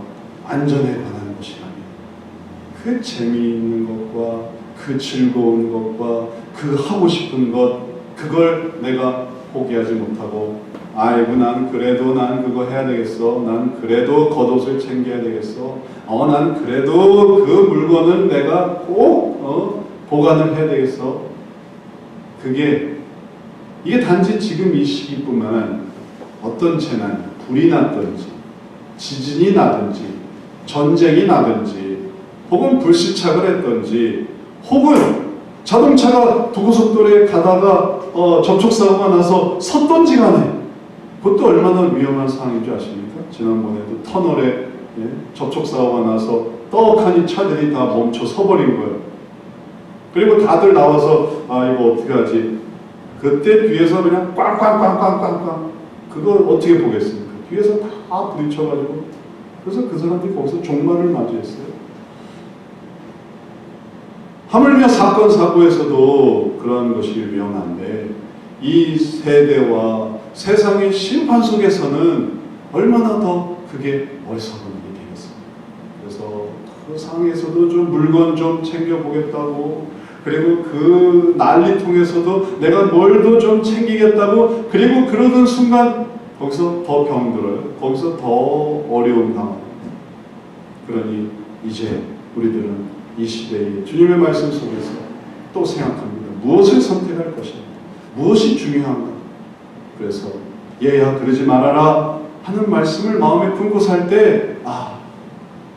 안전에 관한 것이라면 그 재미있는 것과 그 즐거운 것과 그 하고 싶은 것, 그걸 내가 포기하지 못하고, 아이고 난 그래도 난 그거 해야 되겠어, 난 그래도 겉옷을 챙겨야 되겠어, 난 그래도 그 물건은 내가 꼭 보관을 해야 되겠어. 이게 단지 지금 이 시기뿐만 아니라 어떤 재난, 불이 났든지 지진이 나든지 전쟁이 나든지 혹은 불시착을 했든지 혹은 자동차가 도고속도로에 가다가 접촉사고가 나서 섰던지 간에 그것도 얼마나 위험한 상황인 줄 아십니까? 지난번에도 터널에 접촉사고가 나서 떡하니 차들이 다 멈춰 서버린 거예요. 그리고 다들 나와서 이거 어떻게 하지? 그때 뒤에서 그냥 꽝꽝꽝꽝꽝꽝, 그거 어떻게 보겠습니까? 뒤에서 다 부딪혀가지고, 그래서 그 사람들이 거기서 종말을 맞이했어요. 하물며 사건 사고에서도 그러한 것이 위험한데, 이 세대와 세상의 심판 속에서는 얼마나 더 그게 어리석은 일이 되겠습니까? 그래서 그 상황에서도 좀 물건 좀 챙겨보겠다고, 그리고 그 난리통에서도 내가 뭘도 좀 챙기겠다고, 그리고 그러던 순간 거기서 더 병들어요. 거기서 더 어려운 상황. 그러니 이제 우리들은 이 시대의 주님의 말씀 속에서 또 생각합니다. 무엇을 선택할 것인가? 무엇이 중요한가? 그래서 얘야 그러지 말아라 하는 말씀을 마음에 품고 살 때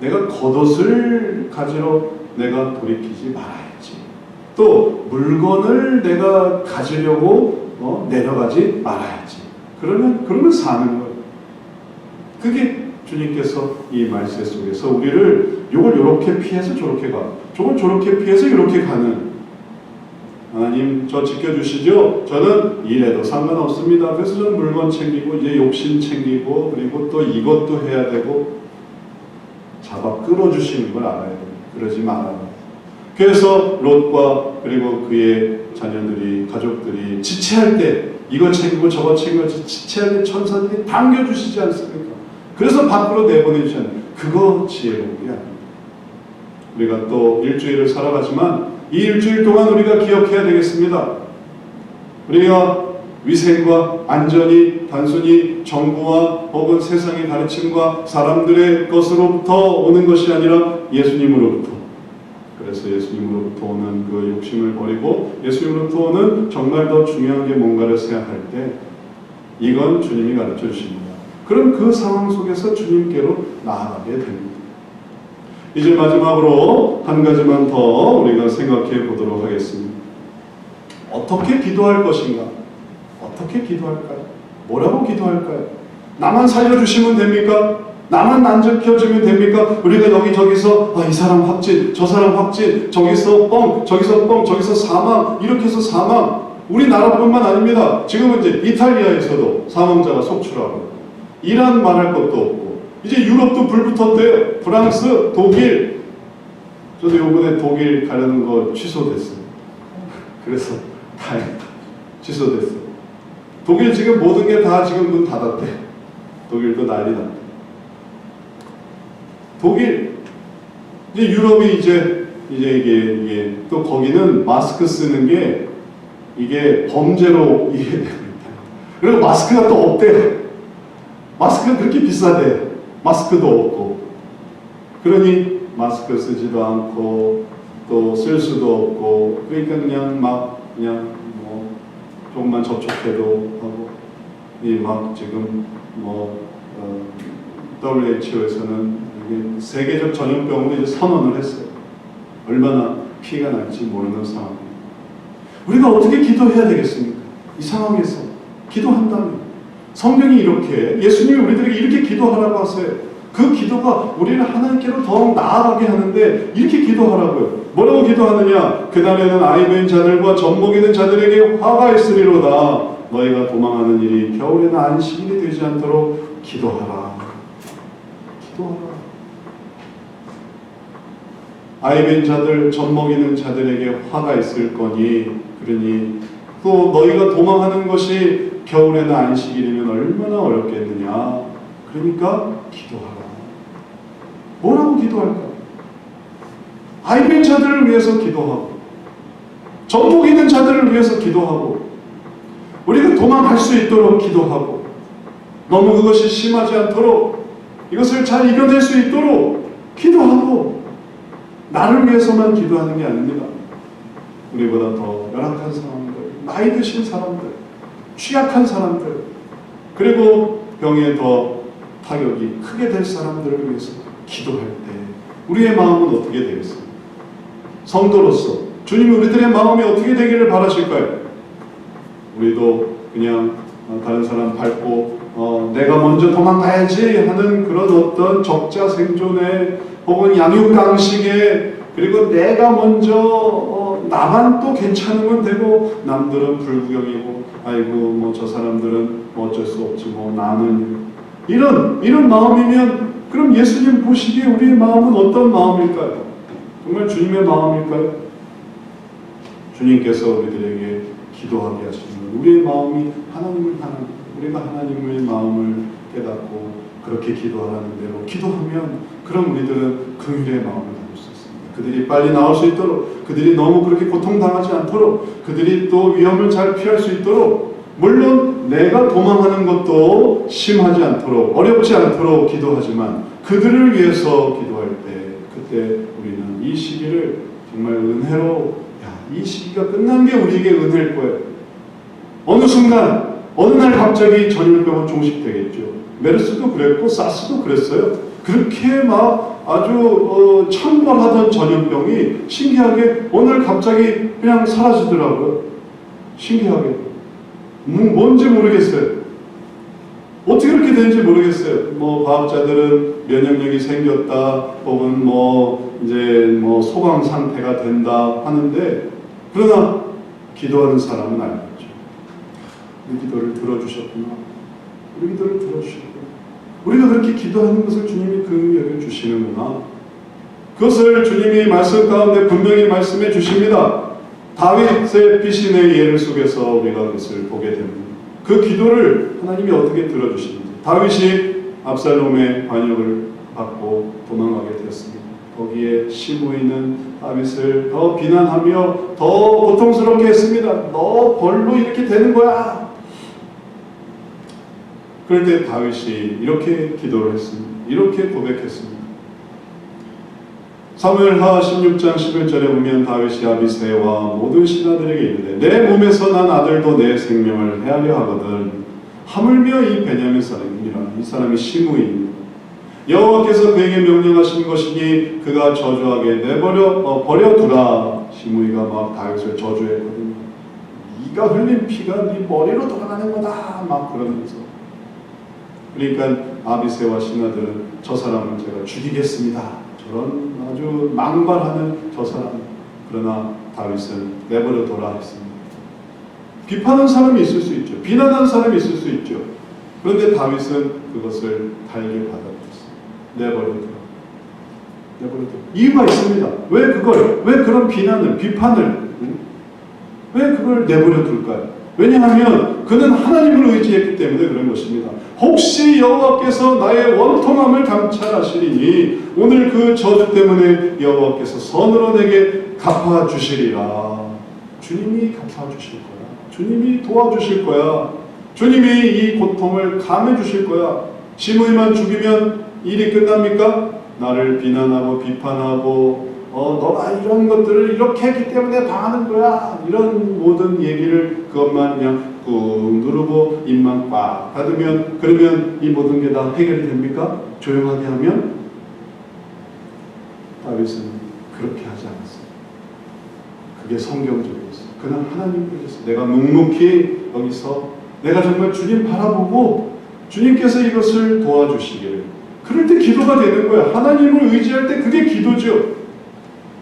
내가 겉옷을 가지러 내가 돌이키지 말아야지. 또 물건을 내가 가지려고 내려가지 말아야지. 그러면 사는 거예요. 그게 주님께서 이 말씀 속에서 우리를 요걸 요렇게 피해서 저렇게 가, 저걸 저렇게 피해서 이렇게 가는, 하나님 저 지켜주시죠? 저는 이래도 상관없습니다. 그래서 저는 물건 챙기고 이제 욕심 챙기고 그리고 또 이것도 해야 되고 잡아 끌어주시는 걸 알아야 돼요. 그러지 말아요. 그래서 롯과 그리고 그의 자녀들이 가족들이 지체할 때 이거 챙기고 저거 챙기고 지체할 때 천사들이 당겨주시지 않습니까? 그래서 밖으로 내보내주지 않아요. 그거 지혜로운 게 아닙니다. 우리가 또 일주일을 살아가지만 이 일주일 동안 우리가 기억해야 되겠습니다. 우리가 위생과 안전이 단순히 정부와 혹은 세상의 가르침과 사람들의 것으로부터 오는 것이 아니라 예수님으로부터. 그래서 예수님으로부터 오는 그 욕심을 버리고 예수님으로부터 오는 정말 더 중요한 게 뭔가를 생각할 때 이건 주님이 가르쳐 주십니다. 그럼 그 상황 속에서 주님께로 나아가게 됩니다. 이제 마지막으로 한 가지만 더 우리가 생각해 보도록 하겠습니다. 어떻게 기도할 것인가? 어떻게 기도할까요? 뭐라고 기도할까요? 나만 살려주시면 됩니까? 나만 안 지켜주면 됩니까? 우리가 여기저기서 이 사람 확진, 저 사람 확진, 저기서 뻥, 저기서 뻥, 저기서 사망, 이렇게 해서 사망. 우리나라뿐만 아닙니다. 지금은 이제 이탈리아에서도 사망자가 속출하고 이란 말할 것도 없고 이제 유럽도 불 붙었대요. 프랑스, 독일. 저도 이번에 독일 가려는 거 취소됐어요. 그래서 다행이다. 취소됐어요. 독일 지금 모든 게 다 지금 문 닫았대. 독일도 난리 났대. 독일 이제 유럽이 이제 이게 또 거기는 마스크 쓰는 게 이게 범죄로 이해됩니다. 그리고 마스크가 또 없대요. 마스크가 그렇게 비싸대요. 마스크도 없고. 그러니 마스크 쓰지도 않고 또 쓸 수도 없고 그러니까 그냥 뭐 조금만 접촉해도 하고 이 막 지금 WHO에서는 세계적 전염병으로 이제 선언을 했어요. 얼마나 피해가 날지 모르는 상황입니다. 우리가 어떻게 기도해야 되겠습니까? 이 상황에서 기도한다면 성경이 이렇게 예수님이 우리들에게 이렇게 기도하라고 하세요. 그 기도가 우리를 하나님께로 더욱 나아가게 하는데 이렇게 기도하라고요. 뭐라고 기도하느냐? 그날에는 아이벤 자들과 젖먹이는 자들에게 화가 있으리로다. 너희가 도망하는 일이 겨울에는 안식일이 되지 않도록 기도하라. 기도하라. 아이벤 자들, 젖먹이는 자들에게 화가 있을 거니 그러니 또 너희가 도망하는 것이 겨울에는 안식일이면 얼마나 어렵겠느냐. 그러니까 기도하라. 뭐라고 기도할까? 아이벤 자들을 위해서 기도하고 젖먹이는 자들을 위해서 기도하고 우리가 도망갈 수 있도록 기도하고 너무 그것이 심하지 않도록 이것을 잘 이겨낼 수 있도록 기도하고 나를 위해서만 기도하는 게 아닙니다. 우리보다 더 열악한 사람들, 나이 드신 사람들, 취약한 사람들, 그리고 병에 더 타격이 크게 될 사람들을 위해서 기도할 때 우리의 마음은 어떻게 되겠습니까? 성도로서 주님이 우리들의 마음이 어떻게 되기를 바라실까요? 우리도 그냥 다른 사람 밟고 내가 먼저 도망가야지 하는 그런 어떤 적자 생존에 혹은 양육강식에 그리고 내가 먼저 나만 또 괜찮으면 되고 남들은 불구경이고 아이고 뭐 저 사람들은 뭐 어쩔 수 없지 뭐 나는 이런 마음이면 그럼 예수님 보시기에 우리의 마음은 어떤 마음일까요? 정말 주님의 마음일까요? 주님께서 우리들에게 기도하게 하시는 우리의 마음이 우리가 하나님의 마음을 깨닫고 그렇게 기도하라는 대로 기도하면 그럼 우리들은 긍휼의 마음을 가질 수 있습니다. 그들이 빨리 나올 수 있도록 그들이 너무 그렇게 고통당하지 않도록 그들이 또 위험을 잘 피할 수 있도록 물론 내가 도망하는 것도 심하지 않도록 어렵지 않도록 기도하지만 그들을 위해서 기도할 때 그때 우리는 이 시기를 정말 은혜로 이 시기가 끝난 게 우리에게 은혜일 거예요. 어느 순간 어느 날 갑자기 전염병은 종식되겠죠. 메르스도 그랬고 사스도 그랬어요. 그렇게 막 아주 창궐하던 전염병이 신기하게 오늘 갑자기 그냥 사라지더라고요. 신기하게. 뭔지 모르겠어요. 어떻게 그렇게 되는지 모르겠어요. 뭐 과학자들은 면역력이 생겼다, 혹은 뭐 이제 뭐 소강 상태가 된다 하는데, 그러나 기도하는 사람은 알겠죠. 우리 기도를 들어주셨구나. 우리 기도를 들어주셨구나. 우리가 그렇게 기도하는 것을 주님이 긍휼히 여겨 주시는구나. 그것을 주님이 말씀 가운데 분명히 말씀해 주십니다. 다윗의 피신의 예를 속에서 우리가 그것을 보게 됩니다. 그 기도를 하나님이 어떻게 들어주시는지. 다윗이 압살롬의 반역을 받고 도망가게 되었습니다. 거기에 시므이는 다윗을 더 비난하며 더 고통스럽게 했습니다. 너 벌로 이렇게 되는 거야. 그럴 때 다윗이 이렇게 기도를 했습니다. 이렇게 고백했습니다. 사무엘하 16장 11절에 보면 다윗이 아비새와 모든 신하들에게 이르되 내 몸에서 난 아들도 내 생명을 헤아려 하거든 하물며 이 베냐민 사람이니라. 이 사람이 시므이입니다. 여호와께서 그에게 명령하신 것이니 그가 저주하게 버려두라. 시므이가 막 다윗을 저주했거든요. 네가 흘린 피가 네 머리로 돌아가는 거다 막 그러면서. 그러니까 아비새와 신하들은 저 사람을 제가 죽이겠습니다. 저런 아주 망발하는 저 사람. 그러나 다윗은 내버려둬라 했습니다. 비판하는 사람이 있을 수 있죠. 비난하는 사람이 있을 수 있죠. 그런데 다윗은 그것을 달게 받아들였어요. 내버려둬라. 이유가 있습니다. 왜 그런 비난을, 비판을, 왜 그걸 내버려둘까요? 왜냐하면 그는 하나님을 의지했기 때문에 그런 것입니다. 혹시 여호와께서 나의 원통함을 감찰하시리니 오늘 그 저주 때문에 여호와께서 선으로 내게 갚아주시리라. 주님이 갚아주실 거야. 주님이 도와주실 거야. 주님이 이 고통을 감해주실 거야. 시므이만 죽이면 일이 끝납니까? 나를 비난하고 비판하고 너가 이런 것들을 이렇게 했기 때문에 당하는 거야. 이런 모든 얘기를 그것만 그냥 꾹 누르고 입만 꽉 닫으면 그러면 이 모든 게 다 해결이 됩니까? 조용하게 하면? 다윗은 그렇게 하지 않았어요. 그게 성경적이었어요. 그는 하나님을 위해서 내가 묵묵히 여기서 내가 정말 주님 바라보고 주님께서 이것을 도와주시기를. 그럴 때 기도가 되는 거예요. 하나님을 의지할 때 그게 기도죠.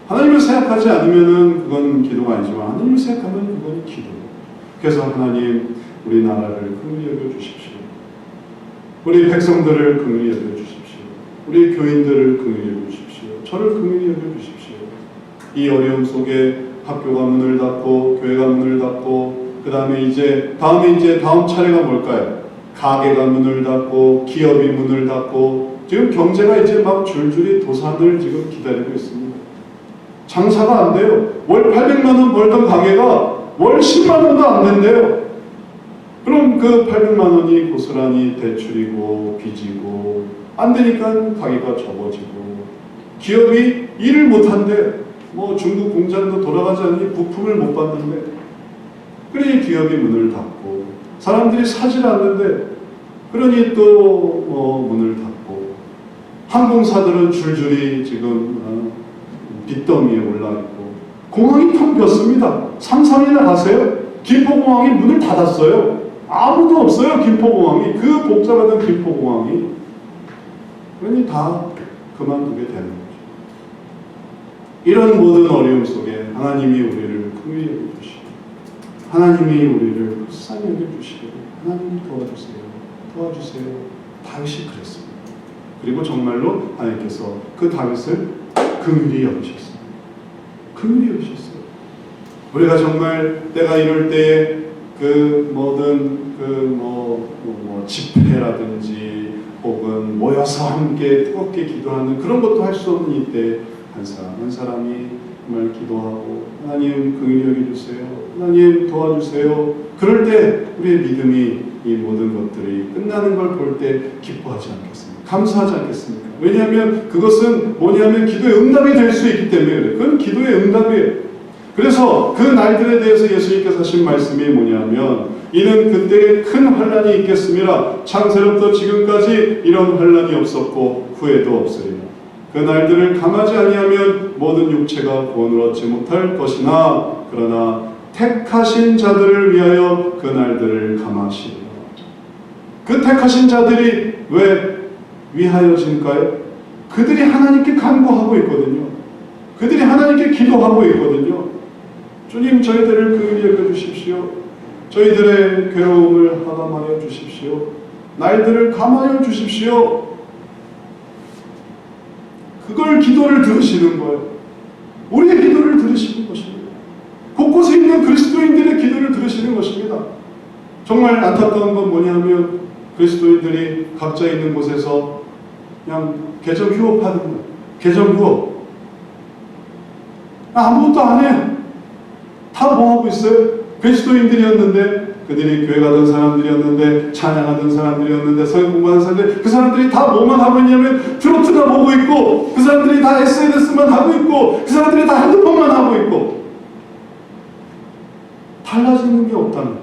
하나님을 생각하지 않으면 그건 기도가 아니지만 하나님을 생각하면 그건 기도예요. 그래서 하나님 우리나라를 긍휼히 여겨 주십시오. 우리 백성들을 긍휼히 여겨 주십시오. 우리 교인들을 긍휼히 여겨 주십시오. 저를 긍휼히 여겨 주십시오. 이 어려움 속에 학교가 문을 닫고 교회가 문을 닫고 그 다음에 이제 다음 차례가 뭘까요? 가게가 문을 닫고 기업이 문을 닫고 지금 경제가 이제 막 줄줄이 도산을 지금 기다리고 있습니다. 장사가 안 돼요. 월 800만 원 벌던 가게가 월 10만 원도 안 된대요. 그럼 그 800만 원이 고스란히 대출이고 빚이고 안 되니까 가게가 접어지고 기업이 일을 못 한대. 뭐 중국 공장도 돌아가지 않으니 부품을 못 받는데 그러니 기업이 문을 닫고 사람들이 사질 않는데 그러니 또 문을 닫고 항공사들은 줄줄이 지금 빚더미에 올라있고 공항이 텅 비었습니다. 상상이나 가세요. 김포공항이 문을 닫았어요. 아무도 없어요. 김포공항이. 그 복잡하던 김포공항이. 그러니 다 그만두게 되는 거죠. 이런 모든 어려움 속에 하나님이 우리를 긍휼히 여겨주시고 하나님이 우리를 불쌍히 여겨주시고 하나님 도와주세요. 다윗이 그랬습니다. 그리고 정말로 하나님께서 그 다윗을 긍휼히 여기셨습니다. 긍휼히 여기셨어요. 우리가 정말 때가 이럴 때에 그 모든 집회라든지 혹은 모여서 함께 뜨겁게 기도하는 그런 것도 할 수 없는 이때 한 사람 한 사람이 정말 기도하고 하나님 긍휼히 여겨주세요. 하나님 도와주세요. 그럴 때 우리의 믿음이 이 모든 것들이 끝나는 걸 볼 때 기뻐하지 않겠습니까? 감사하지 않겠습니까? 왜냐하면 그것은 뭐냐면 기도의 응답이 될 수 있기 때문에 그래요. 그건 기도의 응답이에요. 그래서 그 날들에 대해서 예수님께서 하신 말씀이 뭐냐면 이는 그때에 큰 환난이 있겠음이라 창세로부터 지금까지 이런 환난이 없었고 후에도 없으리라. 그 날들을 감하지 아니하면 모든 육체가 구원을 얻지 못할 것이나 그러나 택하신 자들을 위하여 그 날들을 감하시리라. 그 택하신 자들이 왜 위하여진가요? 그들이 하나님께 간구하고 있거든요. 그들이 하나님께 기도하고 있거든요. 주님, 저희들을 긍휼히 여겨주십시오. 저희들의 괴로움을 하감하여 주십시오. 날들을 감하여 주십시오. 그걸 기도를 들으시는 거예요. 우리의 기도를 들으시는 것입니다. 곳곳에 있는 그리스도인들의 기도를 들으시는 것입니다. 정말 안타까운 건 뭐냐면 그리스도인들이 각자 있는 곳에서 그냥 개정 휴업하는 거예요. 개정 휴업. 아무것도 안 해. 다 뭐하고 있어요? 그리스도인들이었는데, 그들이 교회 가던 사람들이었는데, 찬양하던 사람들이었는데, 성경 공부하는 사람들, 그 사람들이 다 뭐만 하고 있냐면 트로트나 보고 있고, 그 사람들이 다 SNS만 하고 있고, 그 사람들이 다 핸드폰만 하고 있고. 달라지는 게 없다면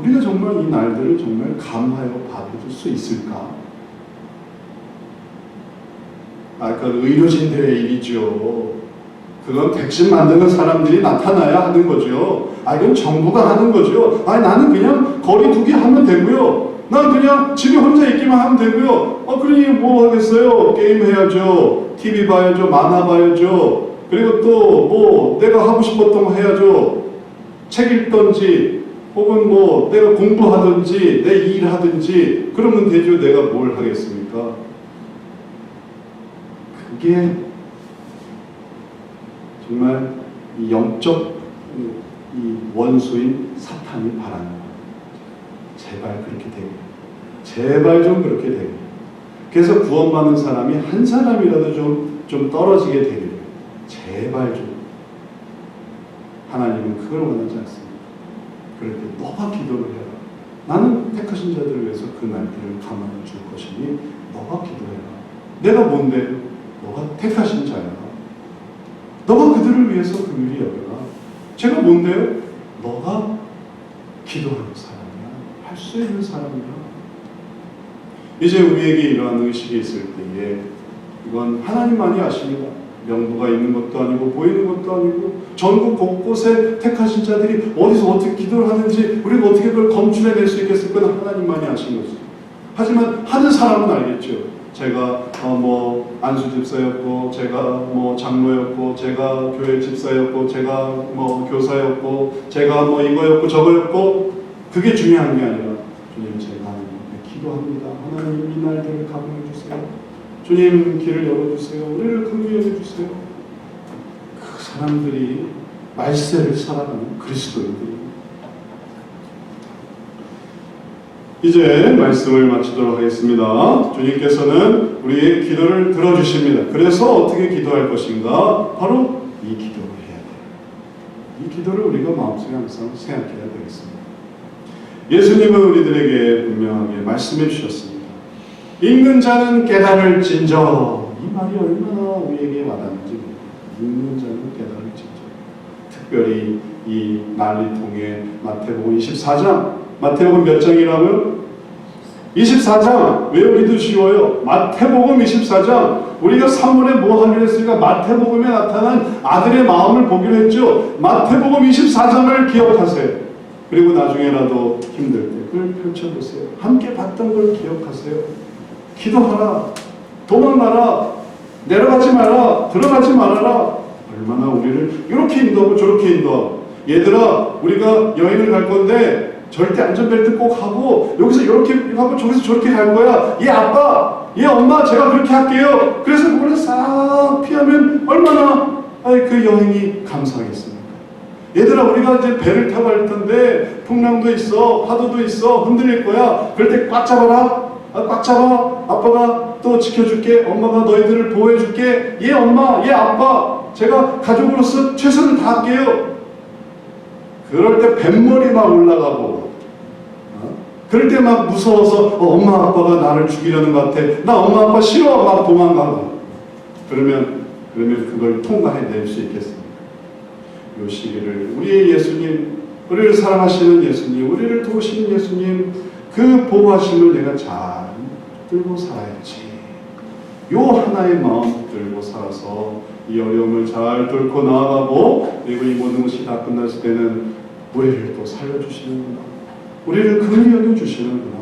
우리가 정말 이 날들을 정말 감하여 받을 수 있을까? 그건 의료진들의 일이죠. 그건 백신 만드는 사람들이 나타나야 하는 거죠. 그건 정부가 하는 거죠. 나는 그냥 거리 두기 하면 되고요. 난 그냥 집에 혼자 있기만 하면 되고요. 그러니 뭐 하겠어요? 게임 해야죠. TV 봐야죠. 만화 봐야죠. 그리고 또 뭐 내가 하고 싶었던 거 해야죠. 책 읽던지 혹은 뭐 내가 공부하든지 내 일하든지 그러면 되죠. 내가 뭘 하겠습니까? 그게 정말 이 영적 이 원수인 사탄이 바라는 거예요. 제발 그렇게 되게. 제발 좀 그렇게 되게. 그래서 구원받는 사람이 한 사람이라도 좀 떨어지게 되기를. 제발 좀. 하나님은 그걸 원하지 않습니다. 그럴 때 너가 기도를 해라. 나는 택하신 자들을 위해서 그 날들을 감안해 줄 것이니 너가 기도해라. 내가 뭔데? 너가 택하신 자야. 너가 그들을 위해서 긍휼히 여겨라. 제가 뭔데요? 너가 기도하는 사람이야. 할 수 있는 사람이야. 이제 우리에게 이러한 의식이 있을 때에 이건 하나님만이 아십니다. 명부가 있는 것도 아니고 보이는 것도 아니고 전국 곳곳에 택하신 자들이 어디서 어떻게 기도를 하는지 우리가 어떻게 그걸 검출해낼 수 있겠을 건 하나님만이 아신 거죠. 하지만 하는 사람은 알겠죠. 제가 뭐 안수 집사였고, 제가 뭐 장로였고, 제가 교회 집사였고, 제가 뭐 교사였고, 제가 뭐 이거였고 저거였고, 그게 중요한 게 아니라 주님, 제가 하나님께 기도합니다. 하나님 이 날들을 감동해 주세요. 주님 길을 열어주세요. 우리를 긍휼히 여겨주세요. 그 사람들이 말세를 살아가는 그리스도인들입니다. 이제 말씀을 마치도록 하겠습니다. 주님께서는 우리의 기도를 들어주십니다. 그래서 어떻게 기도할 것인가? 바로 이 기도를 해야 돼요. 이 기도를 우리가 마음속에 항상 생각해야 되겠습니다. 예수님은 우리들에게 분명하게 말씀해 주셨습니다. 읽는 자는 깨달을진저. 이 말이 얼마나 우리에게 와닿는지 모릅니다. 읽는 자는 깨달을진저. 특별히 이 난리통의 마태복음 24장. 마태복음 몇 장이라고요? 24장. 외우기도 쉬워요. 마태복음 24장. 우리가 3월에 뭐 하기로 했으니까 마태복음에 나타난 아들의 마음을 보기로 했죠. 마태복음 24장을 기억하세요. 그리고 나중에라도 힘들 때 그걸 펼쳐보세요. 함께 봤던 걸 기억하세요. 기도하라. 도망가라. 내려가지 마라. 들어가지 말아라. 얼마나 우리를 이렇게 인도하고 저렇게 인도하고. 얘들아, 우리가 여행을 갈 건데 절대 안전벨트 꼭 하고 여기서 이렇게 하고 저기서 저렇게 갈 거야. 얘 아빠, 얘 엄마, 제가 그렇게 할게요. 그래서 그걸 싹 피하면 얼마나 그 여행이 감사하겠습니까? 얘들아, 우리가 이제 배를 타고 갈 텐데 풍랑도 있어, 파도도 있어, 흔들릴 거야. 그럴 때 꽉 잡아라. 꽉 잡아. 아빠가 또 지켜줄게. 엄마가 너희들을 보호해줄게. 얘 엄마, 얘 아빠, 제가 가족으로서 최선을 다할게요. 그럴 때 뱃머리 막 올라가고, 그럴 때 막 무서워서 엄마 아빠가 나를 죽이려는 것 같아. 나 엄마 아빠 싫어. 막 도망가고. 그러면 그 그러면 그걸 통과해낼 수 있겠습니까? 이 시기를 우리의 예수님, 우리를 사랑하시는 예수님, 우리를 도우시는 예수님, 그 보호하심을 내가 잘 들고 살아야지. 요 하나의 마음 들고 살아서 이 어려움을 잘 뚫고 나아가고, 그리고 이 모든 것이 다 끝났을 때는 우리를 또 살려주시는구나, 우리를 긍휼히 여겨주시는구나,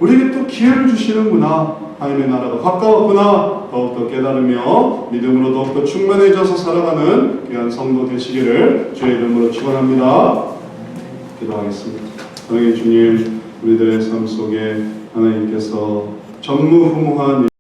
우리에게 또 기회를 주시는구나, 하나님의 나라가 가까웠구나 더욱더 깨달으며 믿음으로 더욱더 충만해져서 살아가는 귀한 성도 되시기를 주의 이름으로 축원합니다. 기도하겠습니다. 사랑의 주님, 우리들의 삶 속에 하나님께서 전무후무한